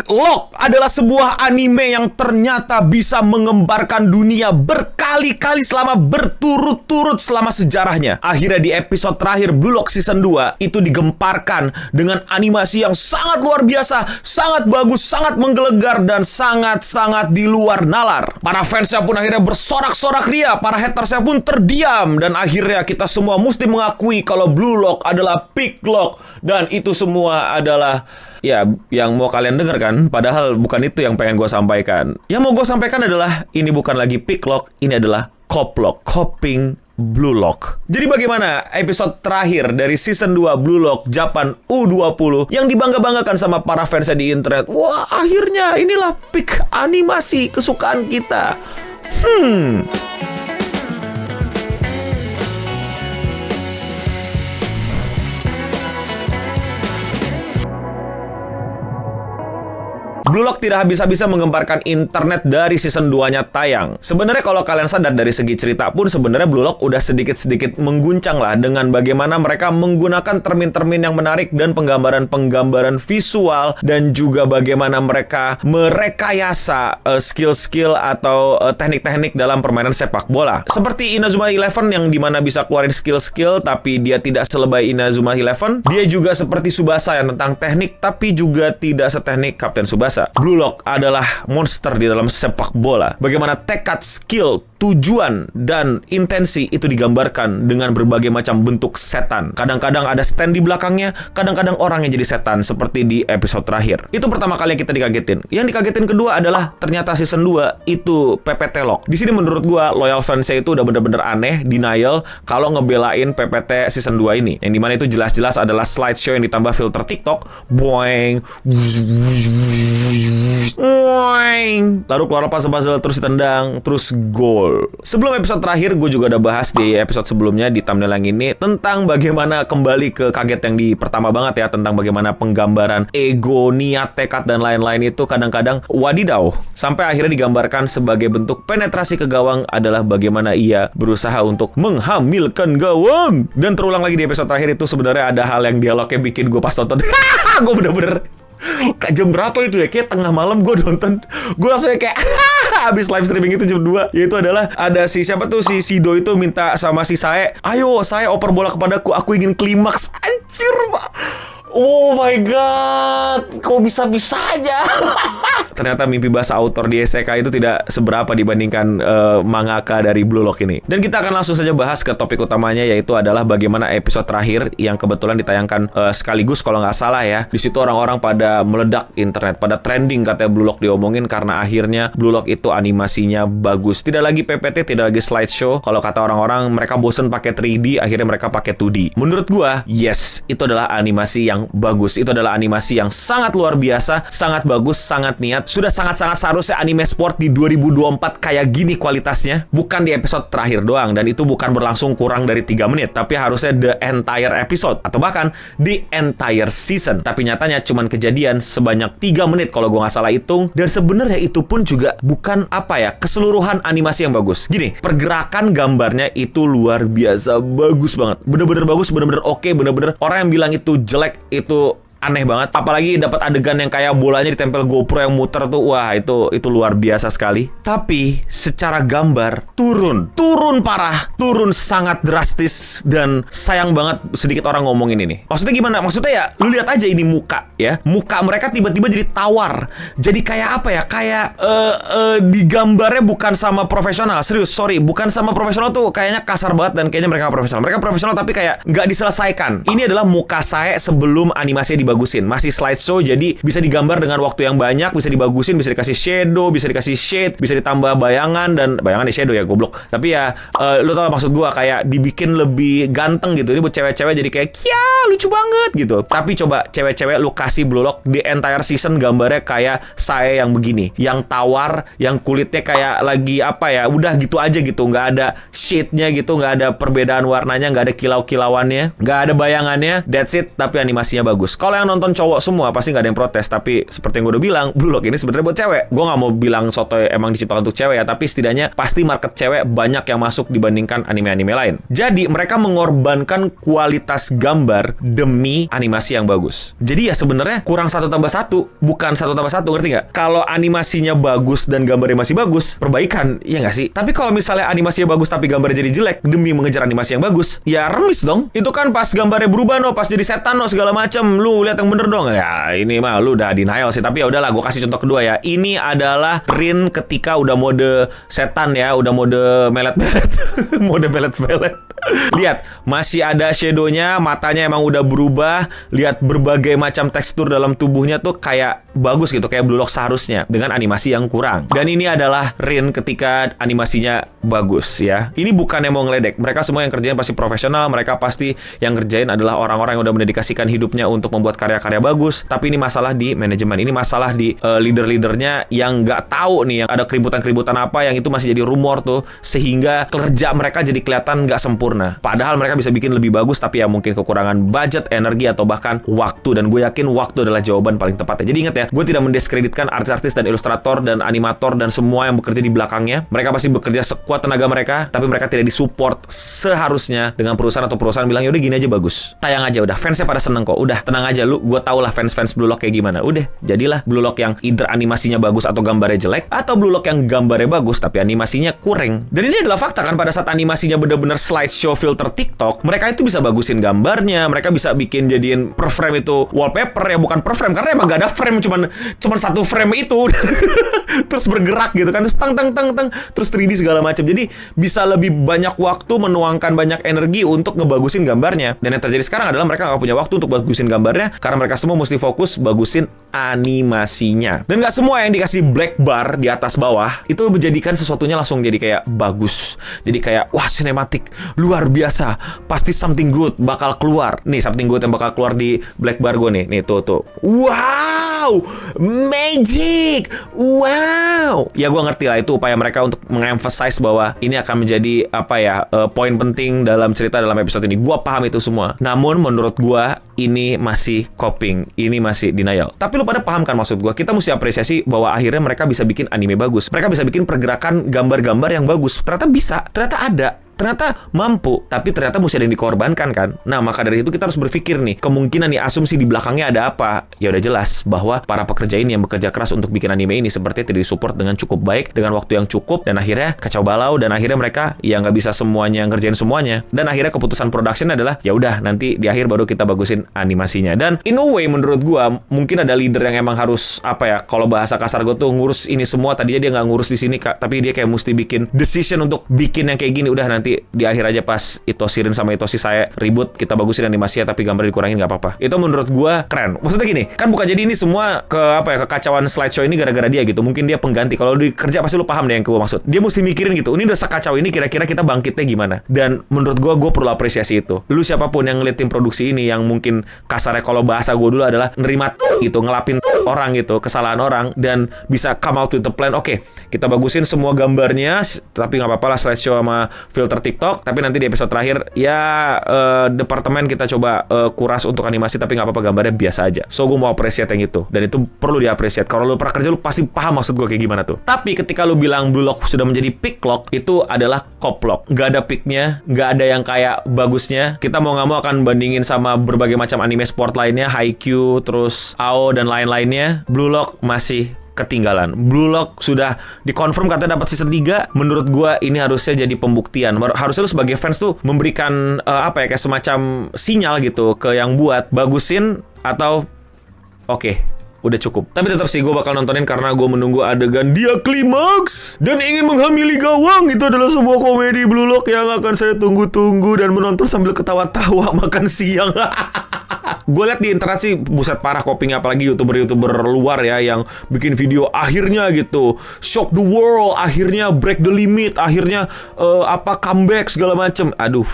Lock adalah sebuah anime yang ternyata bisa mengembarkan dunia berkali-kali selama berturut-turut selama sejarahnya. Akhirnya di episode terakhir Blue Lock Season 2 itu digemparkan dengan animasi yang sangat luar biasa, sangat bagus, sangat menggelegar, dan sangat-sangat di luar nalar. Para fansnya pun akhirnya bersorak-sorak ria, para hatersnya pun terdiam, dan akhirnya kita semua mesti mengakui kalau Blue Lock adalah peak Lock, dan itu semua adalah ya yang mau kalian dengar kan. Padahal bukan itu yang pengen gue sampaikan. Yang mau gue sampaikan adalah ini bukan lagi peak Lock, ini adalah Cop Lock, Coping Blue Lock. Jadi bagaimana episode terakhir dari season 2 Blue Lock Japan U20 yang dibangga-banggakan sama para fansnya di internet? Wah, akhirnya inilah peak animasi kesukaan kita. Blue Lock tidak habis-habisan menggemparkan internet dari season 2-nya tayang. Sebenarnya kalau kalian sadar dari segi cerita pun sebenarnya Blue Lock udah sedikit-sedikit mengguncang lah dengan bagaimana mereka menggunakan termin-termin yang menarik dan penggambaran-penggambaran visual, dan juga bagaimana mereka merekayasa skill-skill atau teknik-teknik dalam permainan sepak bola. Seperti Inazuma Eleven yang dimana bisa keluarin skill-skill tapi dia tidak selebay Inazuma Eleven. Dia juga seperti Tsubasa yang tentang teknik tapi juga tidak seteknik Kapten Tsubasa. Blue Lock adalah monster di dalam sepak bola. Bagaimana tekad, skill, tujuan, dan intensi itu digambarkan dengan berbagai macam bentuk setan. Kadang-kadang ada stand di belakangnya, kadang-kadang orang yang jadi setan, seperti di episode terakhir. Itu pertama kali kita dikagetin. Yang dikagetin kedua adalah ternyata season 2 itu PPT Lock. Di sini menurut gua loyal fansnya itu udah bener-bener aneh, denial kalau ngebelain PPT season 2 ini. Yang dimana itu jelas-jelas adalah slideshow yang ditambah filter TikTok. Boing. Lalu keluar puzzle, terus ditendang, terus gol. Sebelum episode terakhir, gue juga udah bahas di episode sebelumnya di thumbnail yang ini tentang bagaimana kembali ke kaget yang di pertama banget ya, tentang bagaimana penggambaran ego, niat, tekad, dan lain-lain itu kadang-kadang wadidaw. Sampai akhirnya digambarkan sebagai bentuk penetrasi ke gawang adalah bagaimana ia berusaha untuk menghamilkan gawang. Dan terulang lagi di episode terakhir itu sebenarnya ada hal yang dialognya bikin gue pas nonton gue bener-bener kayak jam berapa itu ya? Kayak tengah malam gue nonton. Gue langsung kayak habis live streaming itu jam 2. Yaitu adalah ada si siapa tuh, si Sido itu minta sama si Sae, ayo Sae oper bola kepadaku, aku ingin klimaks. Anjir pak. Oh my god, kok bisa-bisanya? Ternyata mimpi bahasa autor di isekai itu tidak seberapa dibandingkan mangaka dari Blue Lock ini. Dan kita akan langsung saja bahas ke topik utamanya, yaitu adalah bagaimana episode terakhir yang kebetulan ditayangkan sekaligus kalau nggak salah ya. Di situ orang-orang pada meledak internet, pada trending katanya Blue Lock diomongin karena akhirnya Blue Lock itu animasinya bagus. Tidak lagi PPT, tidak lagi slideshow. Kalau kata orang-orang mereka bosen pakai 3D, akhirnya mereka pakai 2D. Menurut gua, yes, itu adalah animasi yang bagus. Itu adalah animasi yang sangat luar biasa, sangat bagus, sangat niat. Sudah sangat-sangat seharusnya anime sport di 2024 kayak gini kualitasnya. Bukan di episode terakhir doang, dan itu bukan berlangsung kurang dari 3 menit, tapi harusnya the entire episode, atau bahkan the entire season. Tapi nyatanya cuman kejadian sebanyak 3 menit kalau gue nggak salah hitung. Dan sebenarnya itu pun juga bukan keseluruhan animasi yang bagus. Gini, pergerakan gambarnya itu luar biasa bagus banget. Bener-bener bagus, bener-bener oke, bener-bener orang yang bilang itu jelek itu aneh banget. Apalagi dapat adegan yang kayak bolanya ditempel GoPro yang muter tuh. Wah, itu luar biasa sekali. Tapi secara gambar turun parah, turun sangat drastis, dan sayang banget sedikit orang ngomongin ini. Maksudnya gimana? Maksudnya ya lu lihat aja ini muka ya. Muka mereka tiba-tiba jadi tawar. Jadi kayak apa ya? Kayak digambarnya bukan sama profesional. Serius, sorry, bukan sama profesional tuh kayaknya kasar banget, dan kayaknya mereka profesional. Mereka profesional tapi kayak nggak diselesaikan. Ini adalah muka saya sebelum animasinya dibagusin. Masih slideshow, jadi bisa digambar dengan waktu yang banyak, bisa dibagusin, bisa dikasih shadow, bisa dikasih shade, bisa ditambah bayangan, dan bayangan di shadow ya goblok. Tapi ya lu tau maksud gua, kayak dibikin lebih ganteng gitu. Ini buat cewek-cewek jadi kayak ya lucu banget gitu. Tapi coba cewek-cewek lu kasih Blue Lock di entire season gambarnya kayak saya yang begini, yang tawar, yang kulitnya kayak lagi udah gitu aja gitu, nggak ada shade-nya gitu, nggak ada perbedaan warnanya, nggak ada kilau-kilauannya, nggak ada bayangannya, that's it. Tapi animasinya bagus. Kalau Kalau yang nonton cowok semua pasti nggak ada yang protes. Tapi seperti yang gue udah bilang, Blue Lock ini sebenarnya buat cewek. Gue nggak mau bilang sotoy emang diciptakan untuk cewek ya, tapi setidaknya pasti market cewek banyak yang masuk dibandingkan anime-anime lain. Jadi mereka mengorbankan kualitas gambar demi animasi yang bagus. Jadi ya sebenarnya kurang 1+1, bukan 1+1, ngerti nggak? Kalau animasinya bagus dan gambarnya masih bagus, perbaikan, iya nggak sih? Tapi kalau misalnya animasinya bagus tapi gambarnya jadi jelek demi mengejar animasi yang bagus, ya remis dong. Itu kan pas gambarnya berubah no, pas jadi setan no, segala macam, lu lihat yang bener dong. Ya ini mah lu udah denial sih. Tapi ya udahlah, gue kasih contoh kedua ya. Ini adalah Rin ketika udah mode setan ya, udah mode melet-melet, mode melet-melet. Lihat, masih ada shadownya, matanya emang udah berubah. Lihat berbagai macam tekstur dalam tubuhnya tuh kayak bagus gitu, kayak Blue Lock seharusnya, dengan animasi yang kurang. Dan ini adalah Rin ketika animasinya bagus ya. Ini bukan yang mau ngeledek. Mereka semua yang kerjain pasti profesional. Mereka pasti yang kerjain adalah orang-orang yang udah mendedikasikan hidupnya untuk membuat karya-karya bagus. Tapi ini masalah di manajemen. Ini masalah di leader-leadernya yang nggak tahu nih, yang ada keributan-keributan apa yang itu masih jadi rumor tuh, sehingga kerja mereka jadi kelihatan nggak sempurna. Padahal mereka bisa bikin lebih bagus, tapi ya mungkin kekurangan budget, energi, atau bahkan waktu. Dan gue yakin waktu adalah jawaban paling tepatnya. Jadi ingat ya, gue tidak mendiskreditkan artis-artis dan ilustrator dan animator dan semua yang bekerja di belakangnya. Mereka pasti bekerja sekuat tenaga mereka, tapi mereka tidak disupport seharusnya dengan perusahaan, atau perusahaan bilang ya udah gini aja bagus, tayang aja udah, fansnya pada seneng kok, udah tenang aja lu, gue tau lah fans Blue Lock kayak gimana. Udah, jadilah Blue Lock yang either animasinya bagus atau gambarnya jelek, atau Blue Lock yang gambarnya bagus tapi animasinya kurang. Dan ini adalah fakta kan, pada saat animasinya bener-bener slideshow filter TikTok, mereka itu bisa bagusin gambarnya, mereka bisa bikin jadiin per frame itu wallpaper ya, bukan per frame karena emang gak ada frame, cuman satu frame itu terus bergerak gitu kan, terus tang terus 3D segala macam. Jadi bisa lebih banyak waktu, menuangkan banyak energi untuk ngebagusin gambarnya. Dan yang terjadi sekarang adalah mereka nggak punya waktu untuk bagusin gambarnya karena mereka semua mesti fokus bagusin animasinya. Dan nggak semua yang dikasih black bar di atas bawah itu menjadikan sesuatunya langsung jadi kayak bagus. Jadi kayak wah, sinematik luar biasa, pasti something good bakal keluar. Nih something good yang bakal keluar di black bar gue nih. Nih tuh. Wow, magic. Wow. Ya gue ngerti lah itu upaya mereka untuk mengemphasize bahwa ini akan menjadi poin penting dalam cerita dalam episode ini. Gue paham itu semua. Namun menurut gue ini masih coping, ini masih denial. Tapi lu pada paham kan maksud gue? Kita mesti apresiasi bahwa akhirnya mereka bisa bikin anime bagus. Mereka bisa bikin pergerakan gambar-gambar yang bagus. Ternyata bisa, ternyata ada. Ternyata mampu, tapi ternyata mesti ada yang dikorbankan kan. Nah, maka dari itu kita harus berpikir nih, kemungkinan nih asumsi di belakangnya ada apa. Ya udah jelas bahwa para pekerja ini yang bekerja keras untuk bikin anime ini sepertinya tidak disupport dengan cukup baik, dengan waktu yang cukup, dan akhirnya kacau balau, dan akhirnya mereka ya nggak bisa semuanya ngerjain semuanya. Dan akhirnya keputusan production adalah ya udah nanti di akhir baru kita bagusin animasinya. Dan in a way menurut gua mungkin ada leader yang emang harus kalau bahasa kasar gua tuh ngurus ini semua. Tadinya dia nggak ngurus di sini, tapi dia kayak mesti bikin decision untuk bikin yang kayak gini. Udah nanti di akhir aja pas Itoshi Rin sama Itoshi saya ribut, kita bagusin animasinya tapi gambar dikurangin nggak apa-apa. Itu menurut gua keren. Maksudnya gini, kan bukan jadi ini semua kekacauan slideshow ini gara-gara dia gitu. Mungkin dia pengganti. Kalau di kerja pasti lu paham deh yang gua maksud. Dia mesti mikirin gitu. Ini udah sekacau ini, kira-kira kita bangkitnya gimana? Dan menurut gua perlu apresiasi itu. Lu siapapun yang ngeliat tim produksi ini yang mungkin kasarnya kalau bahasa gua dulu adalah nerima gitu, ngelapin orang gitu, kesalahan orang, dan bisa come out with the plan. Oke, kita bagusin semua gambarnya, tapi nggak apa-apa lah slideshow sama filter TikTok, tapi nanti di episode terakhir ya departemen kita coba kuras untuk animasi, tapi nggak apa-apa gambarnya biasa aja. So gue mau appreciate yang itu, dan itu perlu diapresiat. Kalau lu pernah kerja lu pasti paham maksud gue kayak gimana tuh. Tapi ketika lu bilang Blue Lock sudah menjadi pick lock, itu adalah cop lock. Nggak ada picknya, nggak ada yang kayak bagusnya. Kita mau nggak mau akan bandingin sama berbagai macam anime sport lainnya, Haikyuu, terus AO dan lain-lainnya. Blue Lock masih ketinggalan. Blue Lock sudah dikonfirm katanya dapat season 3. Menurut gua ini harusnya jadi pembuktian. Harusnya lu sebagai fans tuh memberikan kayak semacam sinyal gitu ke yang buat bagusin atau oke, udah cukup. Tapi tetap sih gue bakal nontonin karena gue menunggu adegan dia klimaks dan ingin menghamili gawang. Itu adalah sebuah komedi Blue Lock yang akan saya tunggu-tunggu dan menonton sambil ketawa-tawa makan siang. Gue liat di internet sih buset parah copingnya, apalagi youtuber luar ya yang bikin video akhirnya gitu shock the world, akhirnya break the limit, akhirnya comeback segala macem. Aduh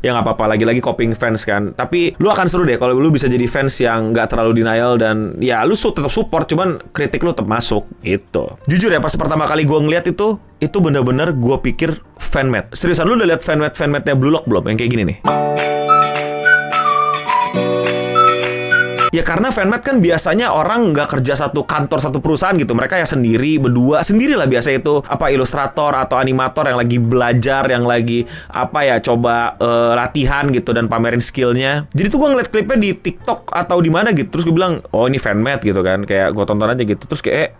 ya nggak apa-apa, lagi-lagi coping fans kan. Tapi lu akan seru deh kalau lu bisa jadi fans yang nggak terlalu denial, dan ya lu tetap support, cuman kritik lu tetap masuk gitu. Jujur ya, pas pertama kali gue ngeliat itu bener-bener gue pikir fanmade. Seriusan, lu udah liat fanmade-nya Blue Lock belum? Yang kayak gini nih. Ya karena fanmade kan biasanya orang nggak kerja satu kantor satu perusahaan gitu. Mereka ya sendiri berdua sendirilah biasa itu apa ilustrator atau animator yang lagi belajar, yang lagi apa ya coba latihan gitu dan pamerin skillnya. Jadi tuh gue ngeliat klipnya di TikTok atau di mana gitu. Terus gue bilang oh ini fanmade gitu kan. Kayak gue tonton aja gitu. Terus kayak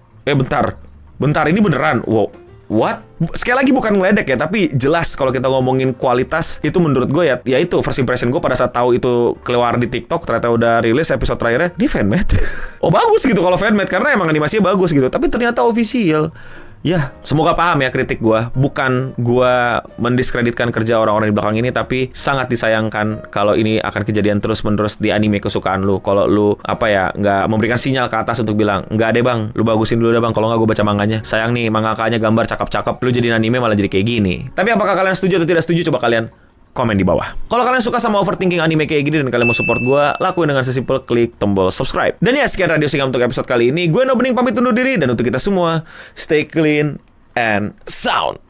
bentar ini beneran. Wow. What? Sekali lagi bukan ngeledek ya, tapi jelas kalau kita ngomongin kualitas itu menurut gue ya itu first impression gue pada saat tahu itu keluar di TikTok ternyata udah rilis episode terakhirnya ini fanmade. Oh bagus gitu kalau fanmade karena emang animasinya bagus gitu, tapi ternyata official. Ya, semoga paham ya kritik gue. Bukan gue mendiskreditkan kerja orang-orang di belakang ini, tapi sangat disayangkan kalau ini akan kejadian terus-menerus di anime kesukaan lu. Kalau lu nggak memberikan sinyal ke atas untuk bilang, nggak deh bang, lu bagusin dulu deh bang. Kalau nggak gue baca manganya. Sayang nih, mangakanya gambar cakep-cakep. Lu jadiin anime malah jadi kayak gini. Tapi apakah kalian setuju atau tidak setuju? Coba kalian komen di bawah. Kalau kalian suka sama overthinking anime kayak gini dan kalian mau support gue, lakuin dengan sesimpel klik tombol subscribe. Dan ya sekian Radio Singa untuk episode kali ini. Gue No Bening pamit undur diri, dan untuk kita semua, stay clean and sound.